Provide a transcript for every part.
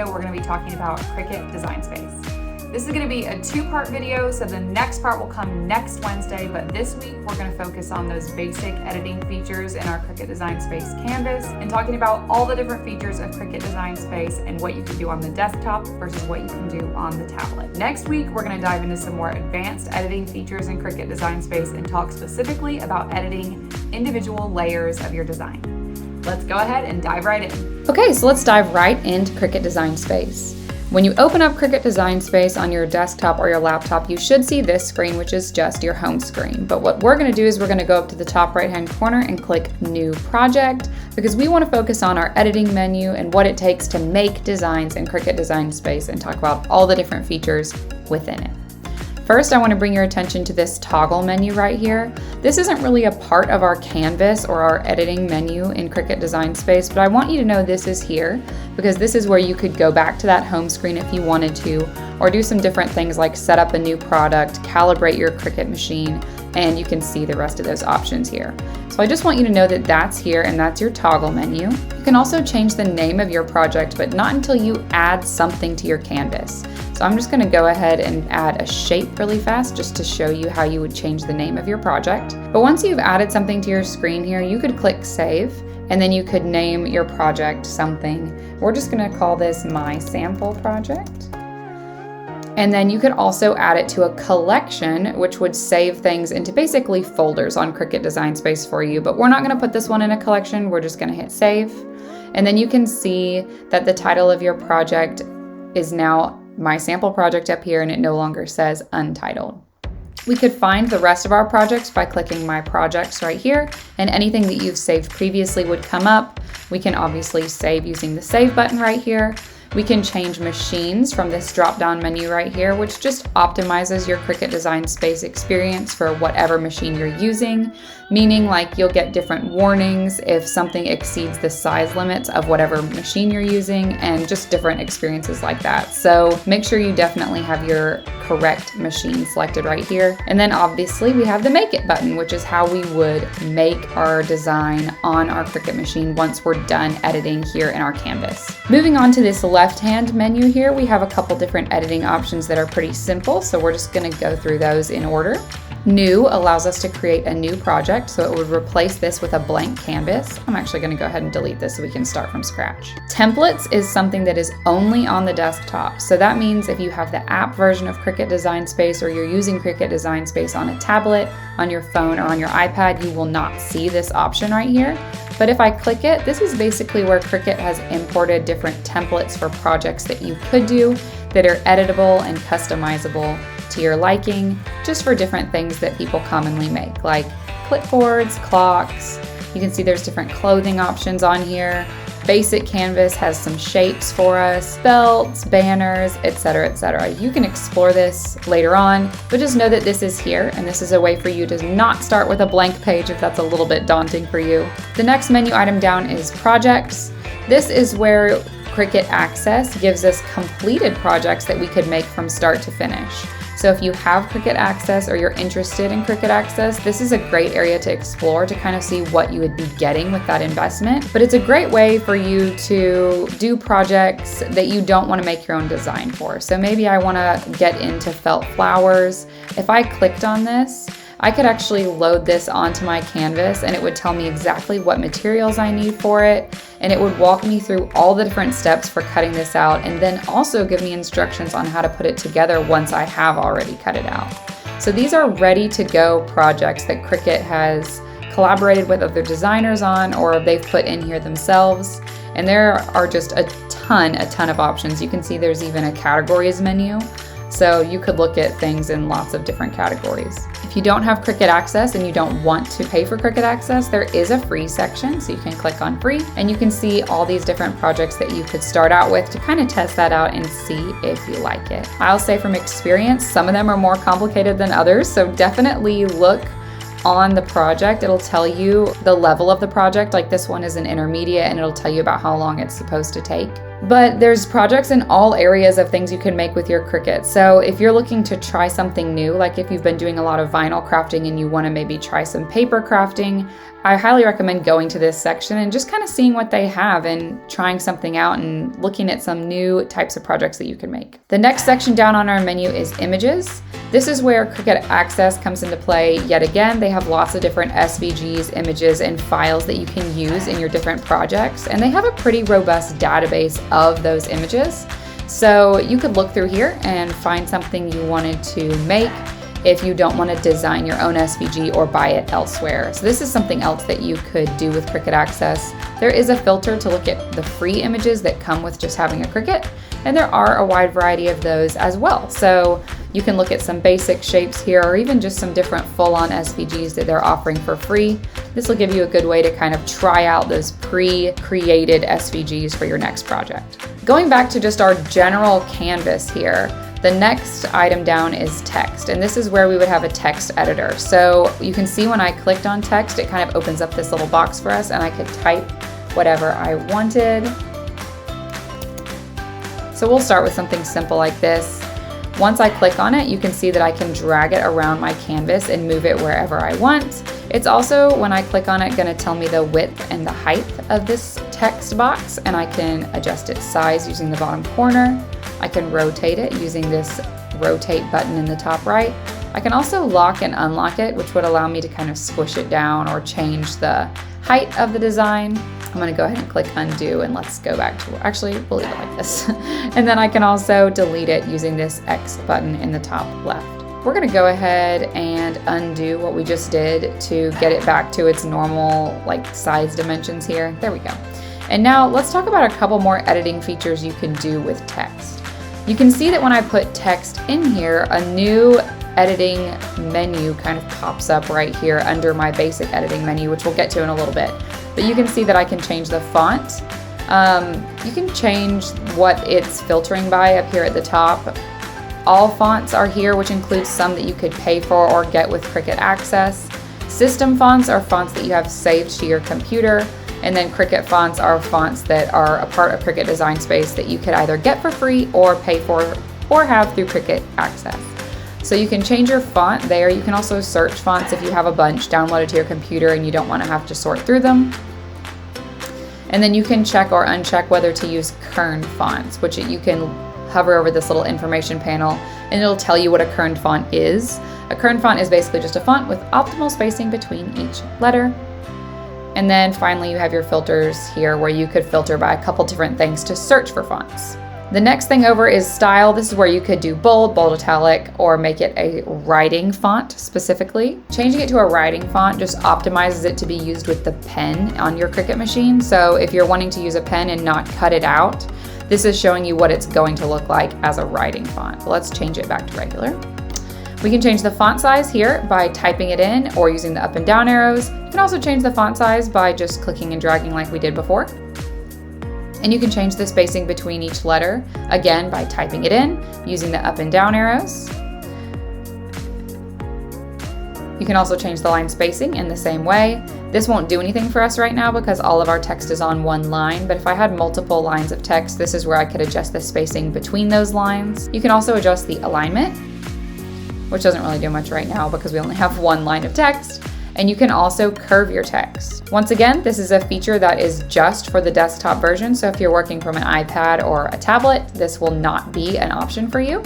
video, we're going to be talking about Cricut Design Space. This is going to be a two-part video, so the next part will come next Wednesday, but this week we're going to focus on those basic editing features in our Cricut Design Space canvas and talking about all the different features of Cricut Design Space and what you can do on the desktop versus what you can do on the tablet. Next week, we're going to dive into some more advanced editing features in Cricut Design Space and talk specifically about editing individual layers of your design. Let's go ahead and dive right in. Okay, so let's dive right into Cricut Design Space. When you open up Cricut Design Space on your desktop or your laptop, you should see this screen, which is just your home screen. But what we're going to do is we're going to go up to the top right-hand corner and click New Project, because we want to focus on our editing menu and what it takes to make designs in Cricut Design Space and talk about all the different features within it. First, I want to bring your attention to this toggle menu right here. This isn't really a part of our canvas or our editing menu in Cricut Design Space, but I want you to know this is here because this is where you could go back to that home screen if you wanted to, or do some different things like set up a new product, calibrate your Cricut machine, and you can see the rest of those options here. So I just want you to know that that's here and that's your toggle menu. You can also change the name of your project, but not until you add something to your canvas. So I'm just going to go ahead and add a shape really fast just to show you how you would change the name of your project. But once you've added something to your screen here, you could click Save, and then you could name your project something. We're just going to call this My Sample Project. And then you could also add it to a collection, which would save things into basically folders on Cricut Design Space for you. But we're not going to put this one in a collection. We're just going to hit Save. And then you can see that the title of your project is now My Sample Project up here, and it no longer says Untitled. We could find the rest of our projects by clicking My Projects right here, and anything that you've saved previously would come up. We can obviously save using the Save button right here. We can change machines from this drop-down menu right here, which just optimizes your Cricut Design Space experience for whatever machine you're using, meaning like you'll get different warnings if something exceeds the size limits of whatever machine you're using, and just different experiences like that. So make sure you definitely have your correct machine selected right here. And then obviously we have the Make It button, which is how we would make our design on our Cricut machine once we're done editing here in our canvas. Moving on to this left-hand menu here, we have a couple different editing options that are pretty simple, so we're just going to go through those in order. New allows us to create a new project, so it would replace this with a blank canvas. I'm actually going to go ahead and delete this so we can start from scratch. Templates is something that is only on the desktop, so that means if you have the app version of Cricut Design Space or you're using Cricut Design Space on a tablet, on your phone, or on your iPad, you will not see this option right here. But if I click it, this is basically where Cricut has imported different templates for projects that you could do that are editable and customizable to your liking, just for different things that people commonly make, like clipboards, clocks. You can see there's different clothing options on here. Basic canvas has some shapes for us, belts, banners, etc., etc. You can explore this later on, but just know that this is here, and this is a way for you to not start with a blank page if that's a little bit daunting for you. The next menu item down is Projects. This is where Cricut Access gives us completed projects that we could make from start to finish. So if you have Cricut Access or you're interested in Cricut Access, this is a great area to explore to kind of see what you would be getting with that investment. But it's a great way for you to do projects that you don't want to make your own design for. So maybe I want to get into felt flowers. If I clicked on this, I could actually load this onto my canvas and it would tell me exactly what materials I need for it, and it would walk me through all the different steps for cutting this out, and then also give me instructions on how to put it together once I have already cut it out. So these are ready to go projects that Cricut has collaborated with other designers on, or they've put in here themselves. And there are just a ton of options. You can see there's even a categories menu. So you could look at things in lots of different categories. If you don't have Cricut Access and you don't want to pay for Cricut Access, there is a free section, so you can click on free and you can see all these different projects that you could start out with to kind of test that out and see if you like it. I'll say from experience, some of them are more complicated than others, so definitely look on the project. It'll tell you the level of the project, like this one is an intermediate, and it'll tell you about how long it's supposed to take. But there's projects in all areas of things you can make with your Cricut. So if you're looking to try something new, like if you've been doing a lot of vinyl crafting and you want to maybe try some paper crafting, I highly recommend going to this section and just kind of seeing what they have and trying something out and looking at some new types of projects that you can make. The next section down on our menu is images. This is where Cricut Access comes into play yet again. They have lots of different SVGs, images, and files that you can use in your different projects, and they have a pretty robust database of those images. So you could look through here and find something you wanted to make if you don't want to design your own SVG or buy it elsewhere. So this is something else that you could do with Cricut Access. There is a filter to look at the free images that come with just having a Cricut, and there are a wide variety of those as well. So you can look at some basic shapes here, or even just some different full-on SVGs that they're offering for free. This will give you a good way to kind of try out those pre-created SVGs for your next project. Going back to just our general canvas here, the next item down is text, and this is where we would have a text editor. So you can see when I clicked on text, it kind of opens up this little box for us, and I could type whatever I wanted. So we'll start with something simple like this. Once I click on it, you can see that I can drag it around my canvas and move it wherever I want. It's also, when I click on it, going to tell me the width and the height of this text box, and I can adjust its size using the bottom corner. I can rotate it using this rotate button in the top right. I can also lock and unlock it, which would allow me to kind of squish it down or change the height of the design. I'm going to go ahead and click undo, and let's go back to, actually we'll leave it like this. And then I can also delete it using this X button in the top left. We're going to go ahead and undo what we just did to get it back to its normal size dimensions here. There we go. And now let's talk about a couple more editing features you can do with text. You can see that when I put text in here, a new editing menu kind of pops up right here under my basic editing menu, which we'll get to in a little bit. But you can see that I can change the font. You can change what it's filtering by up here at the top. All fonts are here, which includes some that you could pay for or get with Cricut Access. System fonts are fonts that you have saved to your computer. And then Cricut fonts are fonts that are a part of Cricut Design Space that you could either get for free or pay for or have through Cricut Access. So you can change your font there. You can also search fonts if you have a bunch downloaded to your computer and you don't want to have to sort through them. And then you can check or uncheck whether to use kerned fonts, which you can hover over this little information panel and it'll tell you what a kerned font is. A kerned font is basically just a font with optimal spacing between each letter. And then finally you have your filters here where you could filter by a couple different things to search for fonts. The next thing over is style. This is where you could do bold, bold italic, or make it a writing font specifically. Changing it to a writing font just optimizes it to be used with the pen on your Cricut machine. So if you're wanting to use a pen and not cut it out, this is showing you what it's going to look like as a writing font. So let's change it back to regular. We can change the font size here by typing it in or using the up and down arrows. You can also change the font size by just clicking and dragging like we did before. And you can change the spacing between each letter, again, by typing it in, using the up and down arrows. You can also change the line spacing in the same way. This won't do anything for us right now because all of our text is on one line, but if I had multiple lines of text, this is where I could adjust the spacing between those lines. You can also adjust the alignment, which doesn't really do much right now because we only have one line of text. And you can also curve your text. Once again, this is a feature that is just for the desktop version, so if you're working from an iPad or a tablet, this will not be an option for you.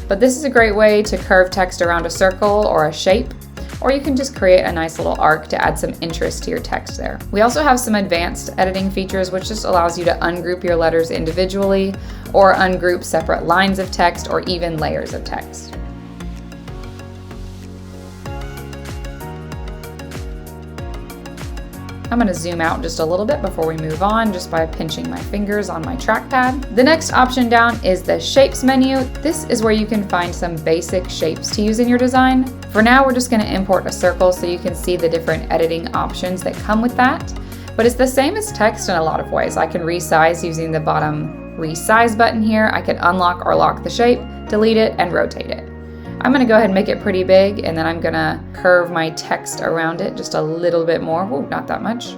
But this is a great way to curve text around a circle or a shape, or you can just create a nice little arc to add some interest to your text there. We also have some advanced editing features, which just allows you to ungroup your letters individually, or ungroup separate lines of text, or even layers of text. I'm going to zoom out just a little bit before we move on, just by pinching my fingers on my trackpad. The next option down is the Shapes menu. This is where you can find some basic shapes to use in your design. For now, we're just going to import a circle so you can see the different editing options that come with that. But it's the same as text in a lot of ways. I can resize using the bottom resize button here. I can unlock or lock the shape, delete it, and rotate it. I'm going to go ahead and make it pretty big, and then I'm going to curve my text around it just a little bit more. Whoa, not that much.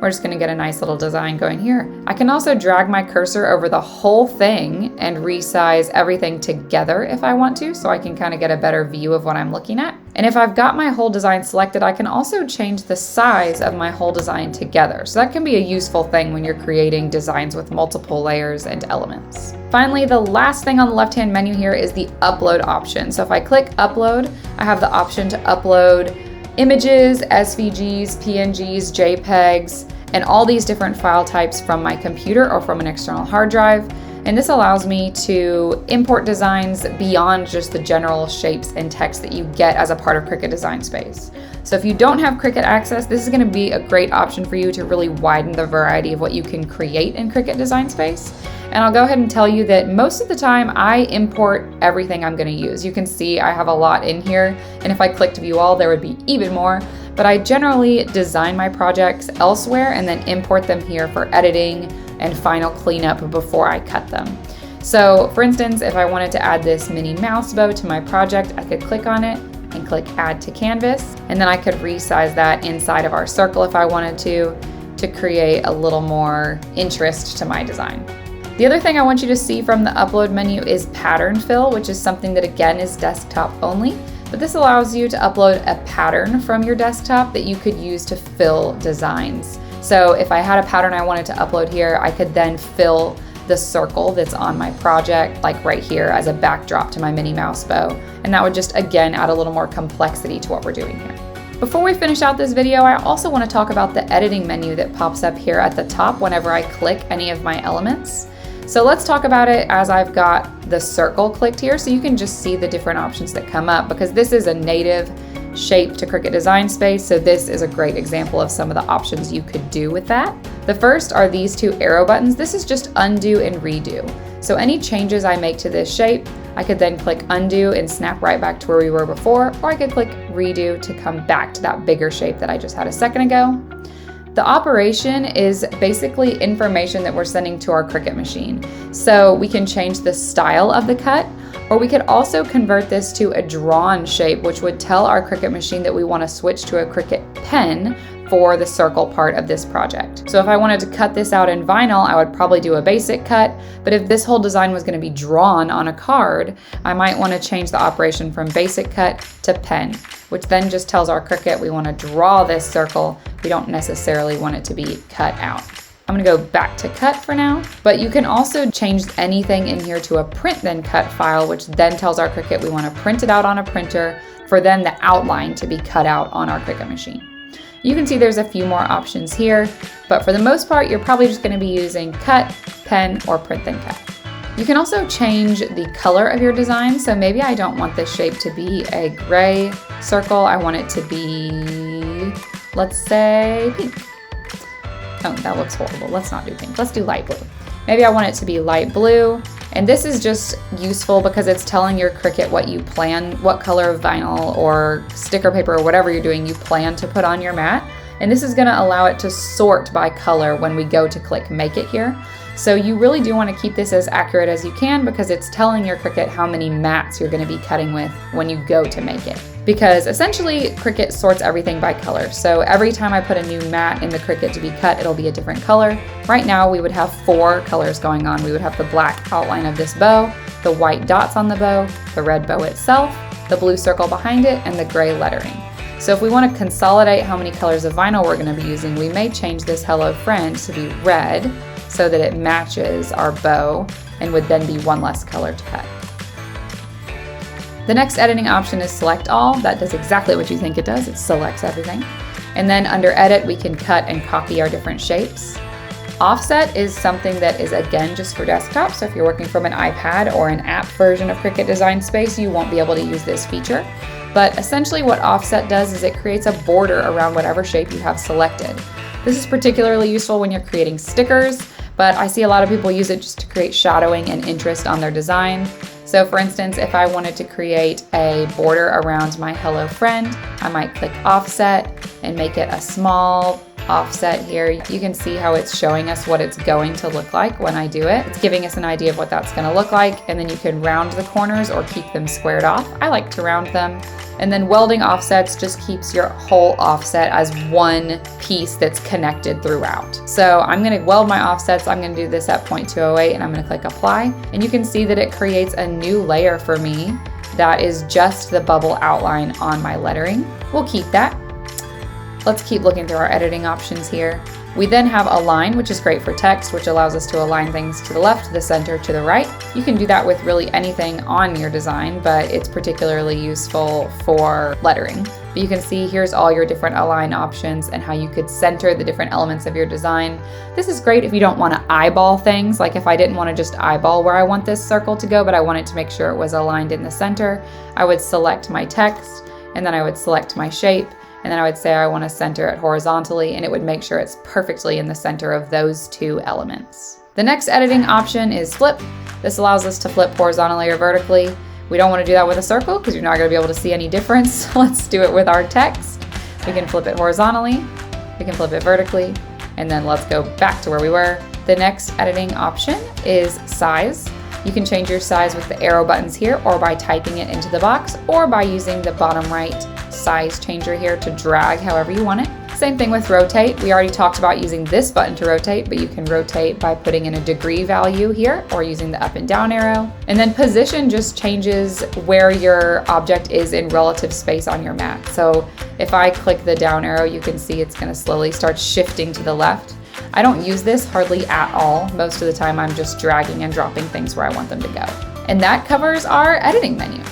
we're just gonna get a nice little design going here. I can also drag my cursor over the whole thing and resize everything together if I want to, so I can kind of get a better view of what I'm looking at. And if I've got my whole design selected, I can also change the size of my whole design together. So that can be a useful thing when you're creating designs with multiple layers and elements. Finally, the last thing on the left-hand menu here is the upload option. So if I click upload, I have the option to upload images, SVGs, PNGs, JPEGs, and all these different file types from my computer or from an external hard drive. And this allows me to import designs beyond just the general shapes and text that you get as a part of Cricut Design Space. So if you don't have Cricut access, this is going to be a great option for you to really widen the variety of what you can create in Cricut Design Space. And I'll go ahead and tell you that most of the time I import everything I'm going to use. You can see I have a lot in here, and if I clicked view all, there would be even more. But I generally design my projects elsewhere and then import them here for editing and final cleanup before I cut them. So for instance, if I wanted to add this mini mouse bow to my project, I could click on it and click add to canvas, and then I could resize that inside of our circle if I wanted to create a little more interest to my design. The other thing I want you to see from the upload menu is pattern fill, which is something that again is desktop only, but this allows you to upload a pattern from your desktop that you could use to fill designs. So if I had a pattern I wanted to upload here, I could then fill the circle that's on my project, like right here as a backdrop to my mini mouse bow. And that would just, again, add a little more complexity to what we're doing here. Before we finish out this video, I also want to talk about the editing menu that pops up here at the top whenever I click any of my elements. So let's talk about it as I've got the circle clicked here, so you can just see the different options that come up, because this is a native shape to Cricut Design Space, so this is a great example of some of the options you could do with that. The first are these two arrow buttons. This is just undo and redo. So any changes I make to this shape, I could then click undo and snap right back to where we were before, or I could click redo to come back to that bigger shape that I just had a second ago. The operation is basically information that we're sending to our Cricut machine. So we can change the style of the cut, or we could also convert this to a drawn shape, which would tell our Cricut machine that we want to switch to a Cricut pen for the circle part of this project. So if I wanted to cut this out in vinyl, I would probably do a basic cut, but if this whole design was going to be drawn on a card, I might want to change the operation from basic cut to pen, which then just tells our Cricut we want to draw this circle. We don't necessarily want it to be cut out. I'm going to go back to cut for now, but you can also change anything in here to a print then cut file, which then tells our Cricut we want to print it out on a printer for then the outline to be cut out on our Cricut machine. You can see there's a few more options here, but for the most part, you're probably just going to be using cut, pen, or print then cut. You can also change the color of your design. So maybe I don't want this shape to be a gray circle. I want it to be, let's say, pink. Oh, that looks horrible. Let's not do pink. Let's do light blue. Maybe I want it to be light blue. And this is just useful because it's telling your Cricut what you plan, what color of vinyl or sticker paper or whatever you're doing you plan to put on your mat. And this is going to allow it to sort by color when we go to click make it here. So you really do want to keep this as accurate as you can, because it's telling your Cricut how many mats you're going to be cutting with when you go to make it. Because essentially Cricut sorts everything by color. So every time I put a new mat in the Cricut to be cut, it'll be a different color. Right now we would have 4 colors going on. We would have the black outline of this bow, the white dots on the bow, the red bow itself, the blue circle behind it, and the gray lettering. So if we want to consolidate how many colors of vinyl we're going to be using, we may change this Hello Friend to be red so that it matches our bow and would then be one less color to cut. The next editing option is Select All. That does exactly what you think it does. It selects everything. And then under Edit, we can cut and copy our different shapes. Offset is something that is, again, just for desktop. So if you're working from an iPad or an app version of Cricut Design Space, you won't be able to use this feature. But essentially what Offset does is it creates a border around whatever shape you have selected. This is particularly useful when you're creating stickers, but I see a lot of people use it just to create shadowing and interest on their design. So for instance, if I wanted to create a border around my Hello Friend, I might click Offset and make it a small offset here, you can see how it's showing us what it's going to look like when I do it. It's giving us an idea of what that's going to look like, and then you can round the corners or keep them squared off. I like to round them. And then welding offsets just keeps your whole offset as one piece that's connected throughout. So I'm going to weld my offsets. I'm going to do this at 0.208 and I'm going to click apply. And you can see that it creates a new layer for me that is just the bubble outline on my lettering. We'll keep that. Let's keep looking through our editing options here. We then have align, which is great for text, which allows us to align things to the left, to the center, to the right. You can do that with really anything on your design, but it's particularly useful for lettering. But you can see here's all your different align options and how you could center the different elements of your design. This is great if you don't want to eyeball things, like if I didn't want to just eyeball where I want this circle to go, but I wanted to make sure it was aligned in the center. I would select my text, and then I would select my shape, and then I would say I want to center it horizontally, and it would make sure it's perfectly in the center of those two elements. The next editing option is flip. This allows us to flip horizontally or vertically. We don't want to do that with a circle because you're not going to be able to see any difference. Let's do it with our text. We can flip it horizontally, we can flip it vertically, and then let's go back to where we were. The next editing option is size. You can change your size with the arrow buttons here, or by typing it into the box, or by using the bottom right size changer here to drag however you want it. Same thing with rotate. We already talked about using this button to rotate, but you can rotate by putting in a degree value here or using the up and down arrow. And then position just changes where your object is in relative space on your mat. So if I click the down arrow, you can see it's going to slowly start shifting to the left. I don't use this hardly at all. Most of the time I'm just dragging and dropping things where I want them to go. And that covers our editing menu.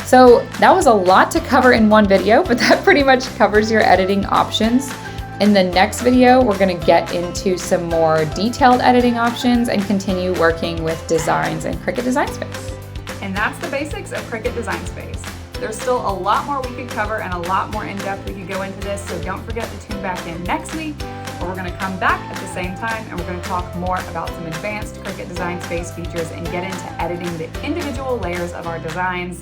So that was a lot to cover in one video, but that pretty much covers your editing options. In the next video, we're going to get into some more detailed editing options and continue working with designs in Cricut Design Space. And that's the basics of Cricut Design Space. There's still a lot more we could cover and a lot more in depth we could go into this, so don't forget to tune back in next week, where we're going to come back at the same time and we're going to talk more about some advanced Cricut Design Space features and get into editing the individual layers of our designs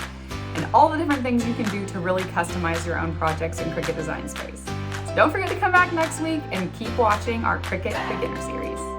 and all the different things you can do to really customize your own projects in Cricut Design Space. So don't forget to come back next week and keep watching our Cricut Beginner series.